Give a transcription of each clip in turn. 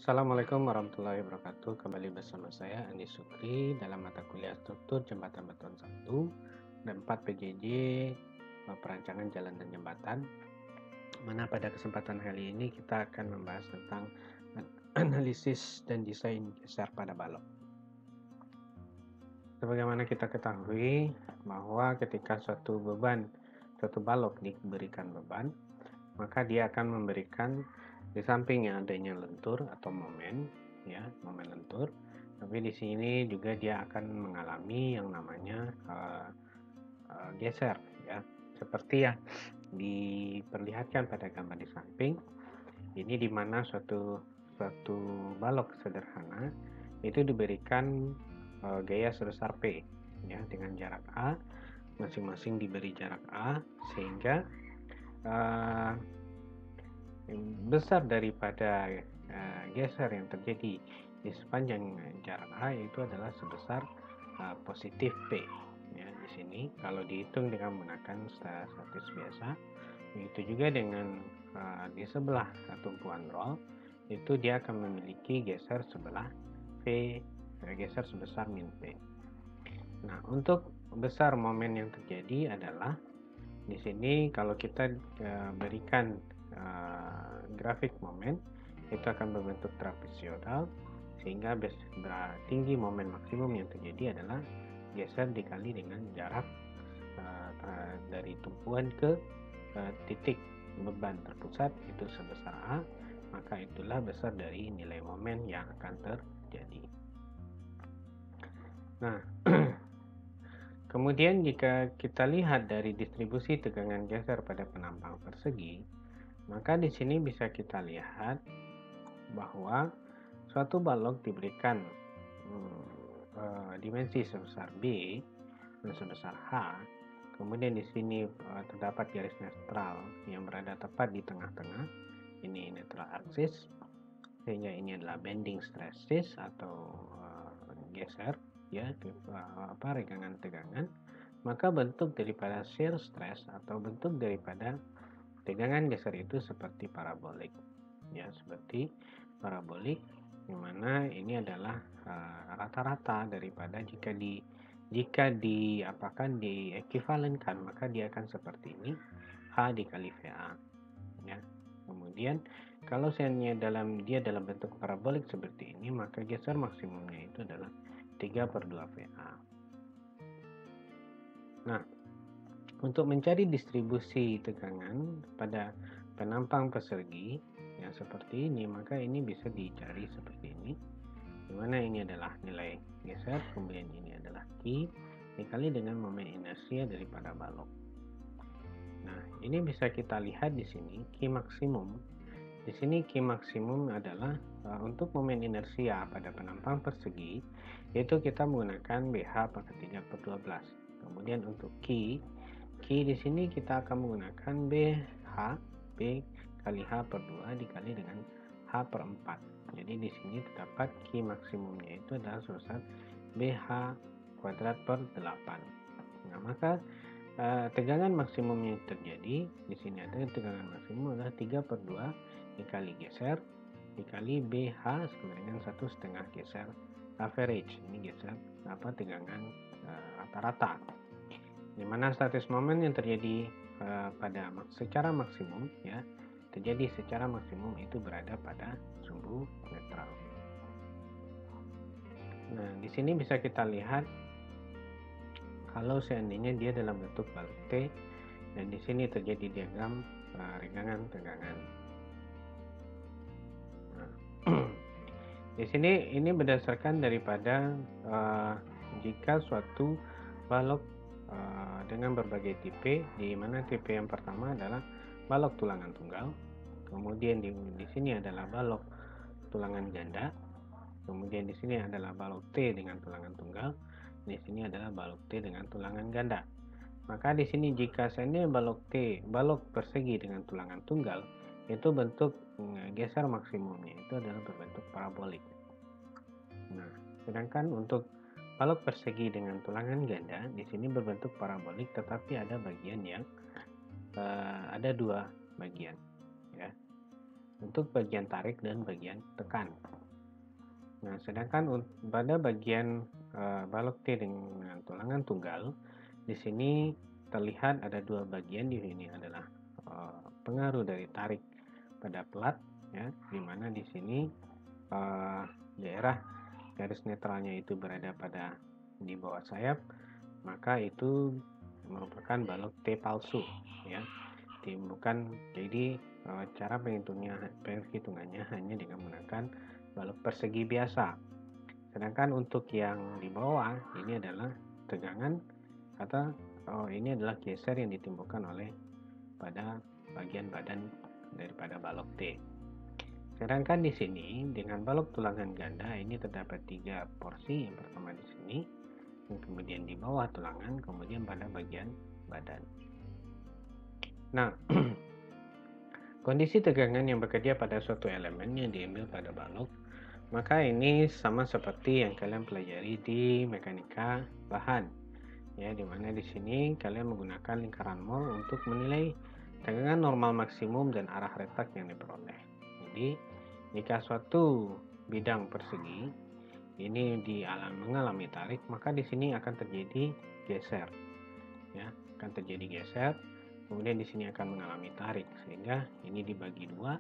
Assalamualaikum warahmatullahi wabarakatuh. Kembali bersama saya Andi Sukri dalam mata kuliah struktur jembatan beton 1 dan 4 PJJ perancangan jalan dan jembatan. Mana pada kesempatan kali ini kita akan membahas tentang analisis dan desain geser pada balok. Sebagaimana kita ketahui bahwa ketika suatu balok diberikan beban, maka dia akan memberikan di sampingnya adanya lentur atau momen, ya, momen lentur. Tapi di sini juga dia akan mengalami yang namanya geser, ya, seperti yang diperlihatkan pada gambar di samping. Ini di mana suatu balok sederhana itu diberikan gaya sebesar P, ya, dengan jarak A, masing-masing diberi jarak A, sehingga besar daripada geser yang terjadi di sepanjang jarak A itu adalah sebesar positif P. Ya, di sini kalau dihitung dengan menggunakan statis biasa, begitu juga dengan di sebelah tumpuan roll itu dia akan memiliki geser sebelah P, geser sebesar min P. Nah, untuk besar momen yang terjadi adalah di sini kalau kita berikan grafik momen itu akan berbentuk trapezoidal, sehingga tinggi momen maksimum yang terjadi adalah geser dikali dengan jarak dari tumpuan ke titik beban terpusat itu sebesar A, maka itulah besar dari nilai momen yang akan terjadi. Nah, kemudian jika kita lihat dari distribusi tegangan geser pada penampang persegi, maka di sini bisa kita lihat bahwa suatu balok diberikan dimensi sebesar B dan sebesar H. Kemudian di sini terdapat garis netral yang berada tepat di tengah-tengah. Ini neutral axis, sehingga ini adalah bending stresses atau geser, ya, regangan tegangan. Maka bentuk daripada shear stress atau bentuk daripada tegangan geser itu seperti parabolik, ya, seperti parabolik, di mana ini adalah rata-rata daripada jika diekivalenkan maka dia akan seperti ini, H dikali VA, ya. Kemudian kalau seandainya dia dalam bentuk parabolik seperti ini, maka geser maksimumnya itu adalah 3/2 VA. Nah, untuk mencari distribusi tegangan pada penampang persegi yang seperti ini, maka ini bisa dicari seperti ini, di mana ini adalah nilai geser, kemudian ini adalah Q dikali dengan momen inersia daripada balok. Nah, ini bisa kita lihat di sini Q maksimum. Di sini Q maksimum adalah untuk momen inersia pada penampang persegi, yaitu kita menggunakan BH pangkat 3/12. Kemudian untuk Q di sini kita akan menggunakan BH, B kali H/2 dikali dengan H/4. Jadi di sini terdapat Q maksimumnya itu adalah sebesar BH kuadrat per 8. Nah, maka tegangan maksimum yang terjadi di sini ada tegangan maksimum adalah 3/2 dikali geser dikali BH sama dengan 1,5 geser average. Ini geser tegangan rata-rata, di mana statis momen yang terjadi secara maksimum, ya, terjadi secara maksimum itu berada pada sumbu netral. Nah, di sini bisa kita lihat kalau seandainya dia dalam bentuk balok T, dan di sini terjadi diagram regangan tegangan. Nah, di sini ini berdasarkan daripada jika suatu balok dengan berbagai tipe, di mana tipe yang pertama adalah balok tulangan tunggal, kemudian di sini adalah balok tulangan ganda, kemudian di sini adalah balok T dengan tulangan tunggal, di sini adalah balok T dengan tulangan ganda. Maka di sini jika seandainya balok persegi dengan tulangan tunggal, itu bentuk geser maksimumnya itu adalah berbentuk parabolik. Nah, sedangkan untuk balok persegi dengan tulangan ganda di sini berbentuk parabolik, tetapi ada bagian yang ada dua bagian, ya. untuk bagian tarik dan bagian tekan. Nah, sedangkan pada bagian balok T dengan tulangan tunggal, di sini terlihat ada dua bagian. Di sini adalah pengaruh dari tarik pada plat, ya, di mana di sini daerah garis netralnya itu berada di bawah sayap, maka itu merupakan balok T palsu, ya. Bukan, jadi cara perhitungannya hanya dengan menggunakan balok persegi biasa. Sedangkan untuk yang di bawah ini adalah tegangan atau ini adalah geser yang ditimbulkan oleh pada bagian badan daripada balok T. Sedangkan di sini dengan balok tulangan ganda ini terdapat 3 porsi. Yang pertama di sini, kemudian di bawah tulangan, kemudian pada bagian badan. Nah, kondisi tegangan yang bekerja pada suatu elemen yang diambil pada balok, maka ini sama seperti yang kalian pelajari di mekanika bahan, ya, dimana di sini kalian menggunakan lingkaran mol untuk menilai tegangan normal maksimum dan arah retak yang diperoleh. Jadi, jika suatu bidang persegi ini mengalami tarik, maka di sini akan terjadi geser, ya, akan terjadi geser. Kemudian di sini akan mengalami tarik, sehingga ini dibagi dua,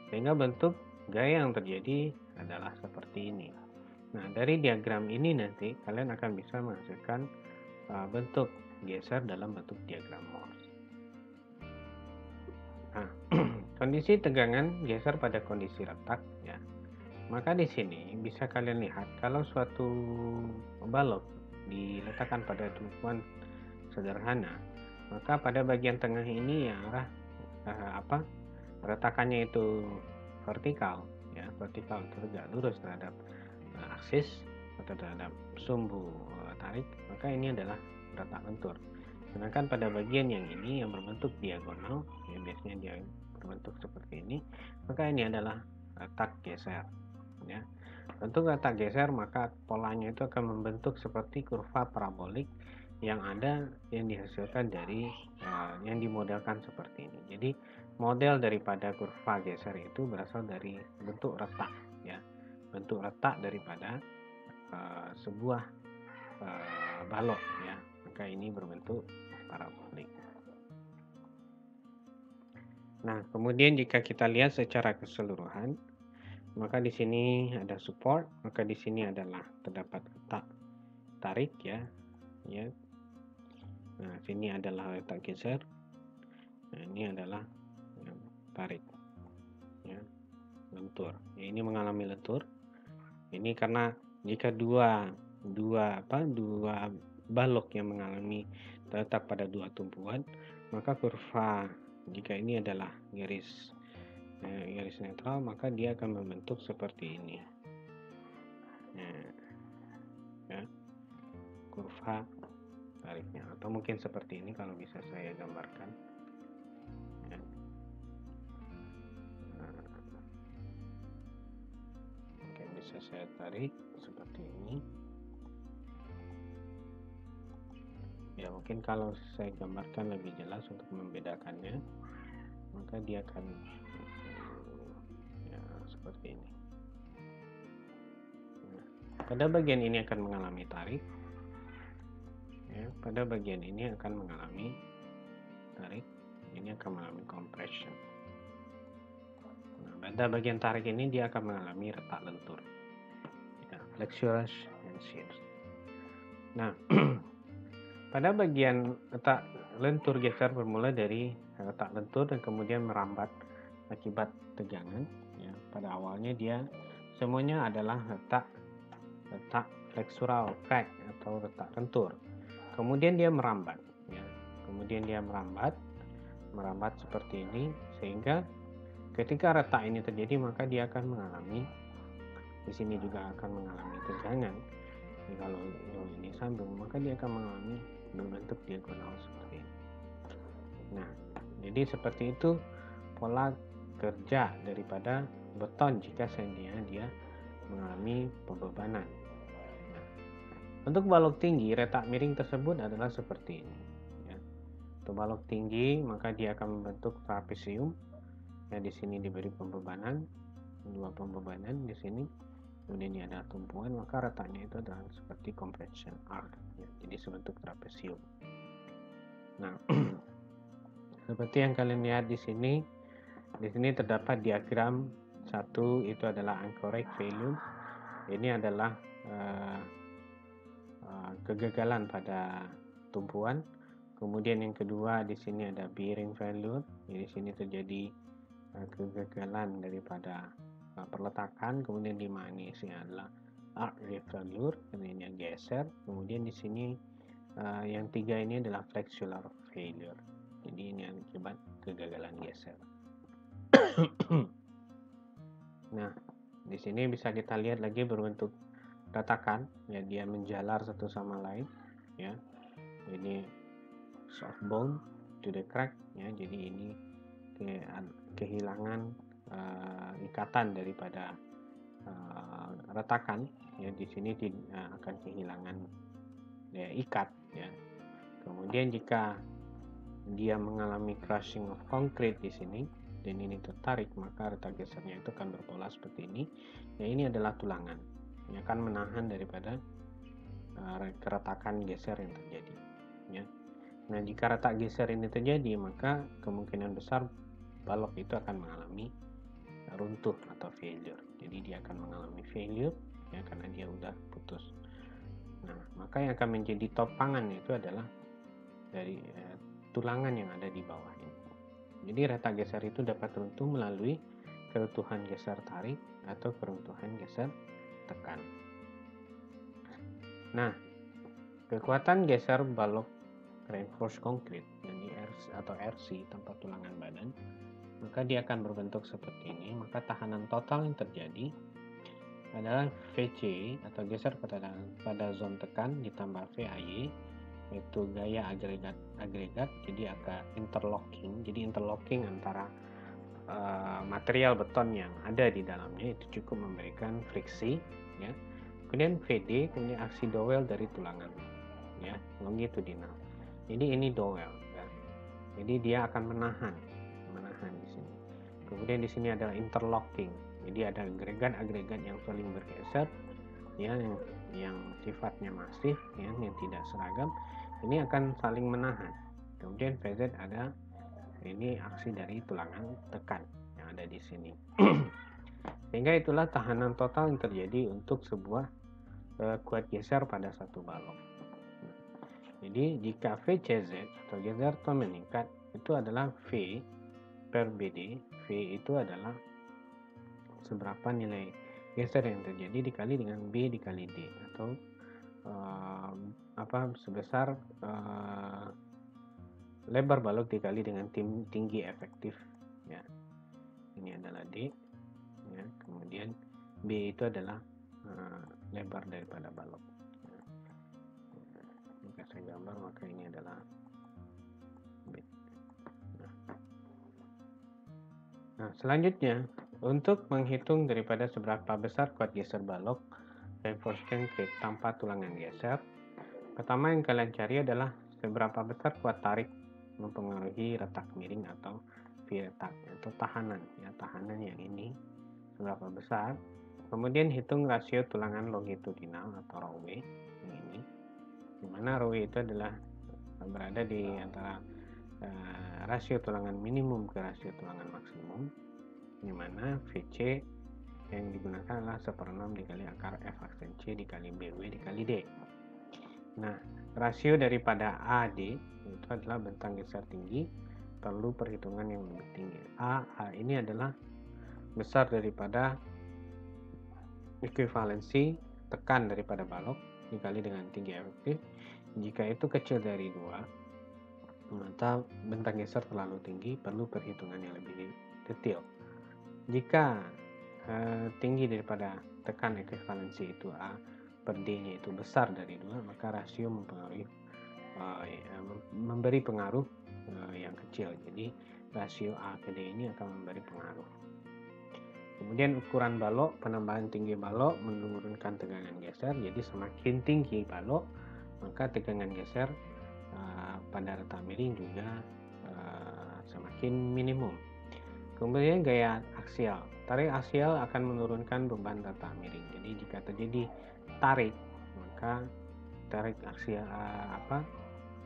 sehingga bentuk gaya yang terjadi adalah seperti ini. Nah, dari diagram ini nanti kalian akan bisa menghasilkan bentuk geser dalam bentuk diagram Morse. Nah, kondisi tegangan geser pada kondisi retak, ya. Maka di sini bisa kalian lihat kalau suatu balok diletakkan pada tumpuan sederhana, maka pada bagian tengah ini yang retakannya itu vertikal, ya, vertikal tegak lurus terhadap aksis atau terhadap sumbu tarik, maka ini adalah retak lentur. Sedangkan pada bagian yang ini yang berbentuk diagonal, ya, biasanya dia berbentuk seperti ini, maka ini adalah retak geser, ya. Bentuk retak geser maka polanya itu akan membentuk seperti kurva parabolik yang dihasilkan dari yang dimodelkan seperti ini. Jadi model daripada kurva geser itu berasal dari bentuk retak, ya, bentuk retak daripada sebuah balok, ya, maka ini berbentuk parabolik. Nah, kemudian jika kita lihat secara keseluruhan, maka di sini ada support, maka di sini adalah terdapat retak tarik, ya. Nah, sini adalah retak geser. Nah, ini adalah tarik, ya, lentur. Ya, ini mengalami lentur. Ini karena jika dua balok yang mengalami terletak pada dua tumpuan, maka kurva jika ini adalah garis netral, maka dia akan membentuk seperti ini. Nah, ya, kurva tariknya, atau mungkin seperti ini kalau bisa saya gambarkan, ya. Oke, bisa saya tarik seperti ini, ya. Mungkin kalau saya gambarkan lebih jelas untuk membedakannya, maka dia akan ya seperti ini. Nah, pada bagian ini akan mengalami tarik, ya, pada bagian ini akan mengalami tarik, ini akan mengalami compression. Nah, pada bagian tarik ini dia akan mengalami retak lentur, ya, flexures and shears. Nah, pada bagian retak lentur geser bermula dari retak lentur dan kemudian merambat akibat tegangan, ya. Pada awalnya dia semuanya adalah retak flexural crack atau retak lentur. Kemudian dia merambat, ya. Kemudian dia merambat seperti ini, sehingga ketika retak ini terjadi maka dia akan mengalami, di sini juga akan mengalami tegangan. Jadi kalau ini sambung, maka dia akan mengalami berbentuk diagonal seperti ini. Nah, jadi seperti itu pola kerja daripada beton jika seandainya dia mengalami pembebanan. Nah, untuk balok tinggi, retak miring tersebut adalah seperti ini, ya. Untuk balok tinggi, maka dia akan membentuk trapesium, Ya, di sini diberi pembebanan, 2 pembebanan di sini. Kemudian ini ada tumpuan, maka retaknya itu adalah seperti compression arc, ya, jadi sebentuk trapesium. Nah, seperti yang kalian lihat di sini terdapat diagram satu, itu adalah anchorage failure. Ini adalah kegagalan pada tumpuan. Kemudian yang kedua di sini ada bearing failure. Jadi di sini terjadi kegagalan daripada perletakan. Kemudian di mana ini adalah arc failure, karena ini geser. Kemudian di sini yang tiga ini adalah flexural failure. Jadi ini akibat kegagalan geser. Nah, di sini bisa kita lihat lagi berbentuk retakan, ya, dia menjalar satu sama lain, ya. Ini soft bone to the crack, ya. Jadi ini kehilangan ikatan daripada retakan, ya. Di sini akan kehilangan ikat, ya. Kemudian jika dia mengalami crushing of concrete di sini dan ini tertarik, maka retak gesernya itu akan berpola seperti ini. Ya, ini adalah tulangan yang akan menahan daripada keretakan geser yang terjadi, ya. Nah, jika retak geser ini terjadi, maka kemungkinan besar balok itu akan mengalami runtuh atau failure. Jadi dia akan mengalami failure, ya, karena dia udah putus. Nah, maka yang akan menjadi topangan itu adalah dari tulangan yang ada di bawah ini. Jadi retak geser itu dapat runtuh melalui keruntuhan geser tarik atau keruntuhan geser tekan. Nah, kekuatan geser balok reinforced concrete atau RC tanpa tulangan badan, maka dia akan berbentuk seperti ini. Maka tahanan total yang terjadi adalah VC atau geser pada zon tekan ditambah VAY, yaitu gaya agregat, jadi akan interlocking. Jadi interlocking antara material beton yang ada di dalamnya itu cukup memberikan friksi, ya. Kemudian VD, kemudian aksi dowel dari tulangan, ya, longitudinal. Jadi ini dowel, ya. Jadi dia akan menahan di sini. Kemudian di sini adalah interlocking. Jadi ada agregat-agregat yang saling bergeser, ya, yang sifatnya masif, ya, yang tidak seragam. Ini akan saling menahan. Kemudian VZ ada ini aksi dari tulangan tekan yang ada di sini. Sehingga itulah tahanan total yang terjadi untuk sebuah kuat geser pada satu balok. Jadi jika VCZ atau geser ton meningkat, itu adalah V per BD. V itu adalah seberapa nilai geser yang terjadi dikali dengan B dikali D, atau sebesar lebar balok dikali dengan tinggi efektif, ya. Ini adalah D, ya. Kemudian B itu adalah lebar daripada balok. Jika saya gambar, maka ini adalah B. Nah, selanjutnya untuk menghitung daripada seberapa besar kuat geser balok reinforced concrete tanpa tulangan geser, pertama yang kalian cari adalah seberapa besar kuat tarik mempengaruhi retak miring atau V-retak, atau tahanan, ya, tahanan yang ini seberapa besar. Kemudian hitung rasio tulangan longitudinal atau ROW yang ini, dimana ROW itu adalah berada di antara rasio tulangan minimum ke rasio tulangan maksimum, dimana VC yang digunakan adalah 1/6 dikali akar F aksen C dikali BW dikali D. Nah, rasio daripada AD itu adalah bentang geser tinggi, perlu perhitungan yang lebih tinggi. A ini adalah besar daripada ekuivalensi tekan daripada balok dikali dengan tinggi efektif. Jika itu kecil dari 2, maka bentang geser terlalu tinggi, perlu perhitungan yang lebih detail. Jika tinggi daripada tekan ekuivalensi itu A per D-nya itu besar dari 2, maka rasio memberi pengaruh yang kecil. Jadi rasio A ke D ini akan memberi pengaruh. Kemudian ukuran balok, penambahan tinggi balok menurunkan tegangan geser. Jadi semakin tinggi balok, maka tegangan geser pada retak miring juga semakin minimum. Kemudian gaya aksial. Tarik aksial akan menurunkan beban letak miring. Jadi jika terjadi tarik, maka tarik aksial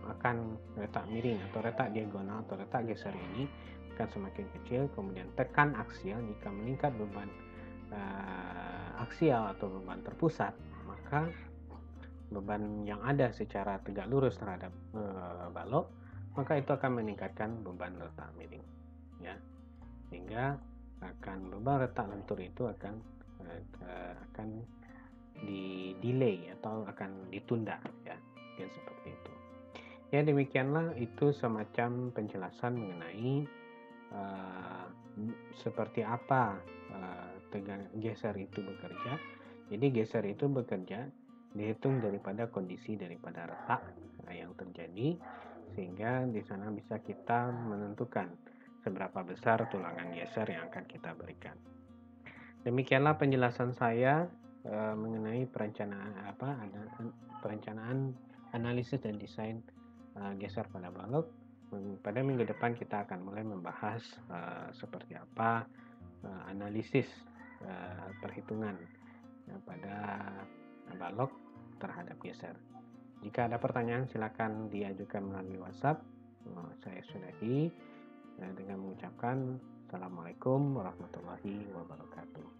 akan letak miring atau letak diagonal atau letak geser ini akan semakin kecil. Kemudian tekan aksial. Jika meningkat beban aksial atau beban terpusat, maka beban yang ada secara tegak lurus terhadap balok, maka itu akan meningkatkan beban letak miring, ya, sehingga beban letak lentur itu akan di delay atau akan ditunda, ya, seperti itu. Ya, demikianlah itu semacam penjelasan mengenai seperti apa geser itu bekerja. Jadi geser itu bekerja dihitung daripada kondisi daripada retak yang terjadi, sehingga di sana bisa kita menentukan seberapa besar tulangan geser yang akan kita berikan. Demikianlah penjelasan saya mengenai perencanaan, analisis dan desain geser pada balok. Pada minggu depan kita akan mulai membahas seperti apa analisis perhitungan pada balok terhadap geser. Jika ada pertanyaan silakan diajukan melalui WhatsApp. Saya sudahi dengan mengucapkan Assalamualaikum warahmatullahi wabarakatuh.